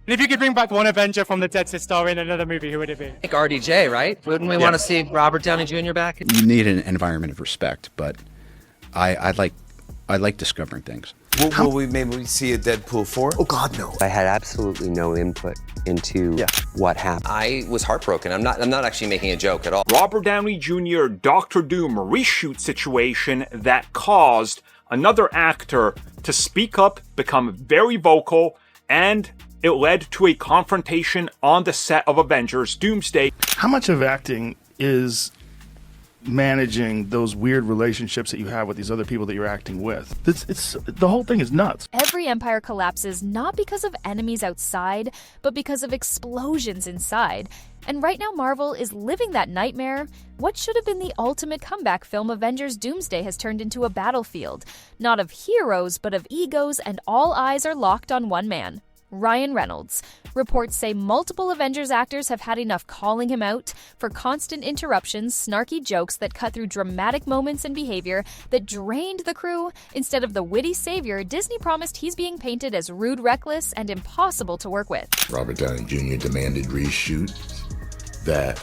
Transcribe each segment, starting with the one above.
And if you could bring back one Avenger from the dead to star in another movie, who would it be? Like RDJ, right? Wouldn't we want to see Robert Downey Jr. back? You need an environment of respect, but I like discovering things. Will we maybe see a Deadpool 4? Oh, God, no. I had absolutely no input into what happened. I was heartbroken. I'm not actually making a joke at all. Robert Downey Jr. Doctor Doom reshoot situation that caused another actor to speak up, become very vocal, and it led to a confrontation on the set of Avengers Doomsday. How much of acting is managing those weird relationships that you have with these other people that you're acting with? The whole thing is nuts. Every empire collapses not because of enemies outside, but because of explosions inside. And right now Marvel is living that nightmare. What should have been the ultimate comeback film, Avengers Doomsday, has turned into a battlefield. Not of heroes, but of egos, and all eyes are locked on one man. Ryan Reynolds. Reports say multiple Avengers actors have had enough calling him out for constant interruptions, snarky jokes that cut through dramatic moments and behavior that drained the crew. Instead of the witty savior, Disney promised he's being painted as rude, reckless, and impossible to work with. Robert Downey Jr. demanded reshoot that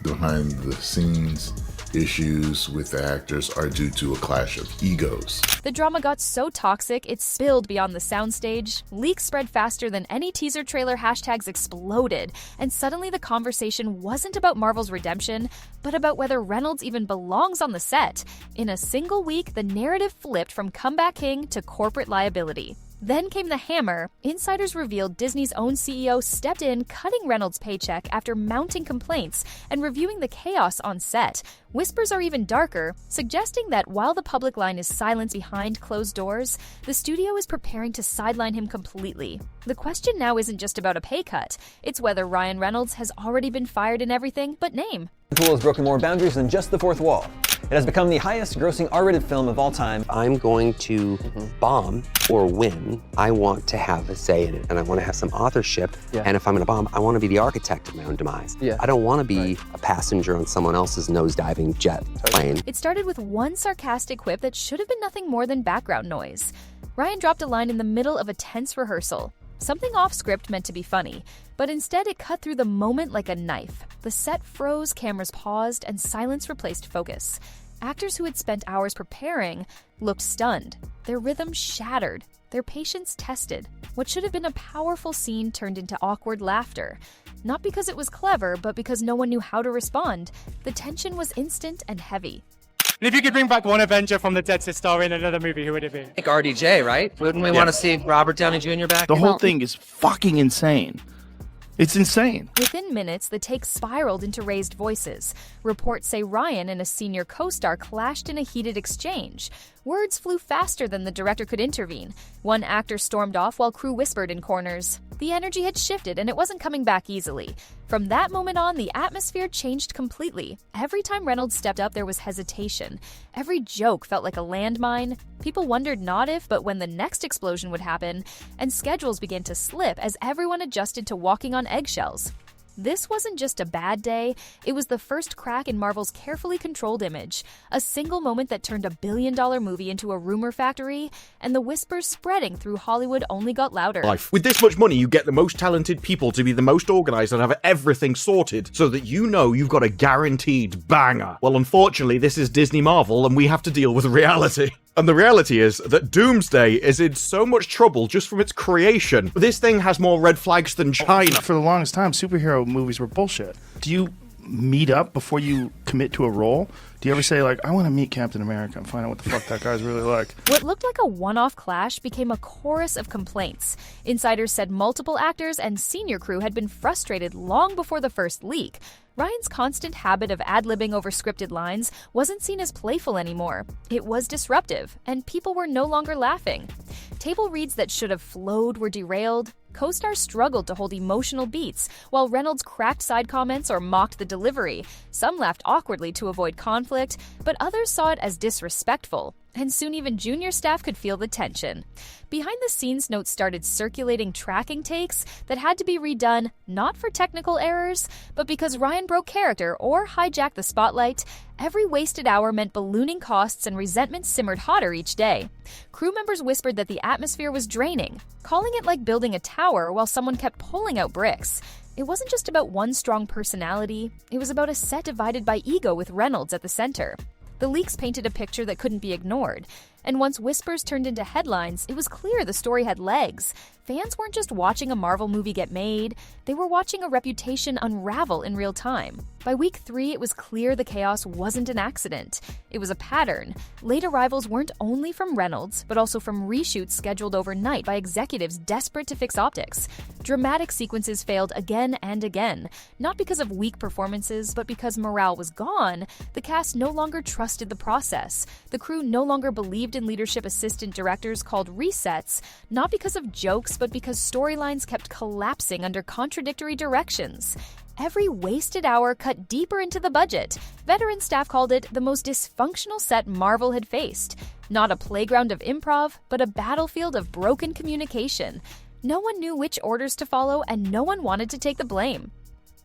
behind the scenes issues with the actors are due to a clash of egos. The drama got so toxic, it spilled beyond the soundstage. Leaks spread faster than any teaser trailer, hashtags exploded, and suddenly the conversation wasn't about Marvel's redemption, but about whether Reynolds even belongs on the set. In a single week, the narrative flipped from comeback king to corporate liability. Then came the hammer. Insiders revealed Disney's own CEO stepped in, cutting Reynolds' paycheck after mounting complaints and reviewing the chaos on set. Whispers are even darker, suggesting that while the public line is silent behind closed doors, the studio is preparing to sideline him completely. The question now isn't just about a pay cut, it's whether Ryan Reynolds has already been fired in everything but name. Deadpool has broken more boundaries than just the fourth wall. It has become the highest-grossing R-rated film of all time. I'm going to bomb or win. I want to have a say in it, and I want to have some authorship. And if I'm going to bomb, I want to be the architect of my own demise. I don't want to be a passenger on someone else's nose-diving jet plane. It started with one sarcastic quip that should have been nothing more than background noise. Ryan dropped a line in the middle of a tense rehearsal. Something off script meant to be funny, but instead it cut through the moment like a knife. The set froze, cameras paused, and silence replaced focus. Actors who had spent hours preparing looked stunned. Their rhythm shattered, their patience tested. What should have been a powerful scene turned into awkward laughter. Not because it was clever, but because no one knew how to respond. The tension was instant and heavy. And if you could bring back one Avenger from the dead to star in another movie, who would it be? Like RDJ, right? Wouldn't we want to see Robert Downey Jr. back? The whole thing is fucking insane. It's insane. Within minutes, the take spiraled into raised voices. Reports say Ryan and a senior co-star clashed in a heated exchange. Words flew faster than the director could intervene. One actor stormed off while crew whispered in corners. The energy had shifted and it wasn't coming back easily. From that moment on, the atmosphere changed completely. Every time Reynolds stepped up, there was hesitation. Every joke felt like a landmine. People wondered not if, but when the next explosion would happen, and schedules began to slip as everyone adjusted to walking on eggshells. This wasn't just a bad day, it was the first crack in Marvel's carefully controlled image. A single moment that turned a billion-dollar movie into a rumor factory, and the whispers spreading through Hollywood only got louder. With this much money, you get the most talented people to be the most organized and have everything sorted so that you know you've got a guaranteed banger. Well, unfortunately, this is Disney Marvel and we have to deal with reality. And the reality is that Doomsday is in so much trouble just from its creation. This thing has more red flags than China. For the longest time, superhero movies were bullshit. Do you meet up before you commit to a role? Do you ever say, like, I want to meet Captain America and find out what the fuck that guy's really like? What looked like a one-off clash became a chorus of complaints. Insiders said multiple actors and senior crew had been frustrated long before the first leak. Ryan's constant habit of ad-libbing over scripted lines wasn't seen as playful anymore. It was disruptive, and people were no longer laughing. Table reads that should have flowed were derailed. Co-stars struggled to hold emotional beats, while Reynolds cracked side comments or mocked the delivery. Some laughed awkwardly to avoid conflict. conflict, but others saw it as disrespectful, and soon even junior staff could feel the tension. Behind-the-scenes notes started circulating tracking takes that had to be redone not for technical errors, but because Ryan broke character or hijacked the spotlight. Every wasted hour meant ballooning costs and resentment simmered hotter each day. Crew members whispered that the atmosphere was draining, calling it like building a tower while someone kept pulling out bricks. It wasn't just about one strong personality, it was about a set divided by ego with Reynolds at the center. The leaks painted a picture that couldn't be ignored, and once whispers turned into headlines, it was clear the story had legs. Fans weren't just watching a Marvel movie get made, they were watching a reputation unravel in real time. By week 3, it was clear the chaos wasn't an accident. It was a pattern. Late arrivals weren't only from Reynolds, but also from reshoots scheduled overnight by executives desperate to fix optics. Dramatic sequences failed again and again, not because of weak performances, but because morale was gone. The cast no longer trusted the process. The crew no longer believed in leadership assistant directors called resets, not because of jokes, but because storylines kept collapsing under contradictory directions. Every wasted hour cut deeper into the budget. Veteran staff called it the most dysfunctional set Marvel had faced. Not a playground of improv, but a battlefield of broken communication. No one knew which orders to follow, and no one wanted to take the blame.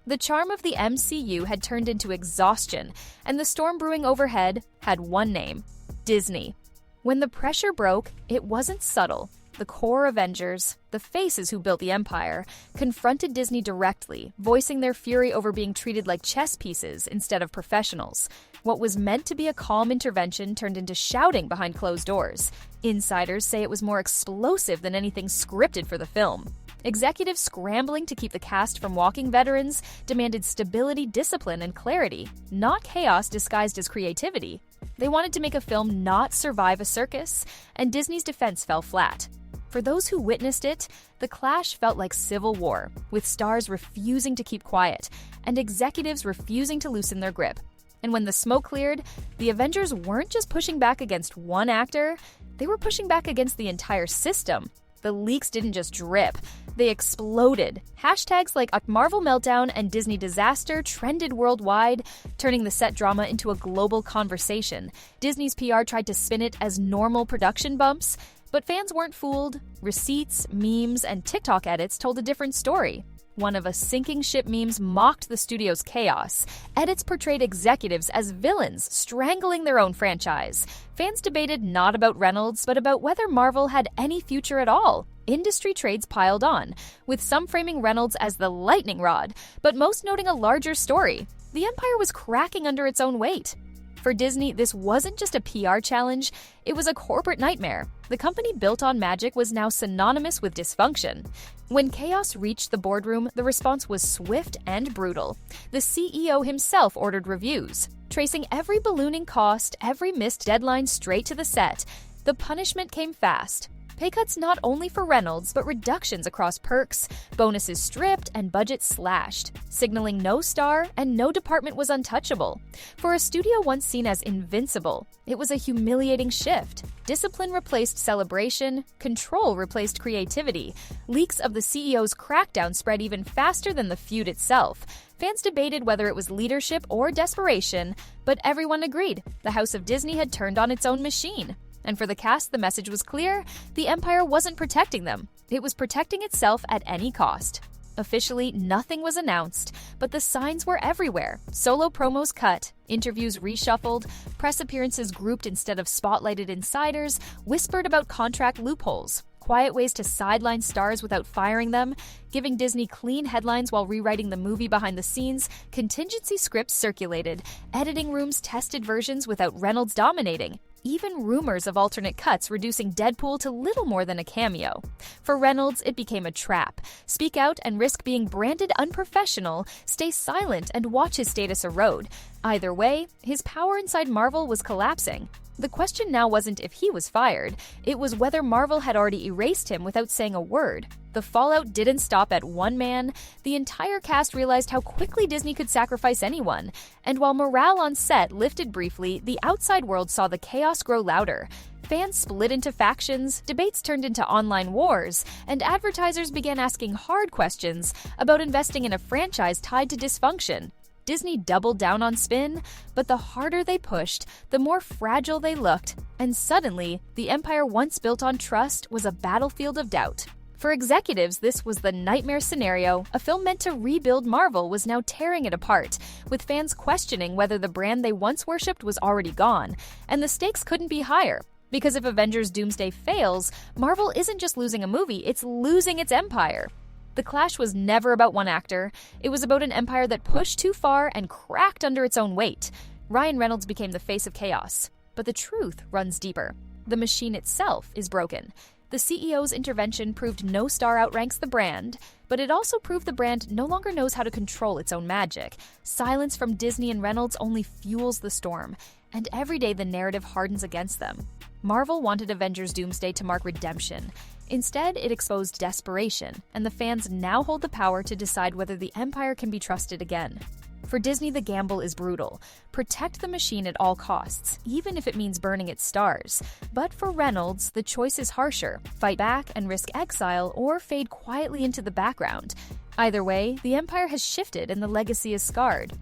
The charm of the MCU had turned into exhaustion, and the storm brewing overhead had one name: Disney. When the pressure broke, it wasn't subtle. The core Avengers, the faces who built the empire, confronted Disney directly, voicing their fury over being treated like chess pieces instead of professionals. What was meant to be a calm intervention turned into shouting behind closed doors. Insiders say it was more explosive than anything scripted for the film. Executives scrambling to keep the cast from walking veterans demanded stability, discipline, and clarity, not chaos disguised as creativity. They wanted to make a film not survive a circus, and Disney's defense fell flat. For those who witnessed it, the clash felt like civil war, with stars refusing to keep quiet and executives refusing to loosen their grip. And when the smoke cleared, the Avengers weren't just pushing back against one actor, they were pushing back against the entire system. The leaks didn't just drip, they exploded. Hashtags like Marvel Meltdown and Disney Disaster trended worldwide, turning the set drama into a global conversation. Disney's PR tried to spin it as normal production bumps, but fans weren't fooled. Receipts, memes, and TikTok edits told a different story. One of a sinking ship memes mocked the studio's chaos. Edits portrayed executives as villains, strangling their own franchise. Fans debated not about Reynolds, but about whether Marvel had any future at all. Industry trades piled on, with some framing Reynolds as the lightning rod, but most noting a larger story. The empire was cracking under its own weight. For Disney, this wasn't just a PR challenge, it was a corporate nightmare. The company built on magic was now synonymous with dysfunction. When chaos reached the boardroom, the response was swift and brutal. The CEO himself ordered reviews, tracing every ballooning cost, every missed deadline straight to the set. The punishment came fast. Pay cuts not only for Reynolds, but reductions across perks, bonuses stripped, and budgets slashed, signaling no star and no department was untouchable. For a studio once seen as invincible, it was a humiliating shift. Discipline replaced celebration, control replaced creativity. Leaks of the CEO's crackdown spread even faster than the feud itself. Fans debated whether it was leadership or desperation, but everyone agreed the House of Disney had turned on its own machine. And for the cast, the message was clear: the empire wasn't protecting them. It was protecting itself at any cost. Officially, nothing was announced, but the signs were everywhere. Solo promos cut, interviews reshuffled, press appearances grouped instead of spotlighted insiders, whispered about contract loopholes, quiet ways to sideline stars without firing them, giving Disney clean headlines while rewriting the movie behind the scenes. Contingency scripts circulated, editing rooms tested versions without Reynolds dominating. Even rumors of alternate cuts reducing Deadpool to little more than a cameo. For Reynolds, it became a trap. Speak out and risk being branded unprofessional, stay silent and watch his status erode. Either way, his power inside Marvel was collapsing. The question now wasn't if he was fired, it was whether Marvel had already erased him without saying a word. The fallout didn't stop at one man. The entire cast realized how quickly Disney could sacrifice anyone. And while morale on set lifted briefly, the outside world saw the chaos grow louder. Fans split into factions, debates turned into online wars, and advertisers began asking hard questions about investing in a franchise tied to dysfunction. Disney doubled down on spin, but the harder they pushed, the more fragile they looked, and suddenly, the empire once built on trust was a battlefield of doubt. For executives, this was the nightmare scenario. A film meant to rebuild Marvel was now tearing it apart, with fans questioning whether the brand they once worshipped was already gone, and the stakes couldn't be higher. Because if Avengers Doomsday fails, Marvel isn't just losing a movie, it's losing its empire. The clash was never about one actor. It was about an empire that pushed too far and cracked under its own weight. Ryan Reynolds became the face of chaos. But the truth runs deeper. The machine itself is broken. The CEO's intervention proved no star outranks the brand, but it also proved the brand no longer knows how to control its own magic. Silence from Disney and Reynolds only fuels the storm, and every day the narrative hardens against them. Marvel wanted Avengers Doomsday to mark redemption. Instead, it exposed desperation, and the fans now hold the power to decide whether the empire can be trusted again. For Disney, the gamble is brutal. Protect the machine at all costs, even if it means burning its stars. But for Reynolds, the choice is harsher: fight back and risk exile, or fade quietly into the background. Either way, the empire has shifted and the legacy is scarred.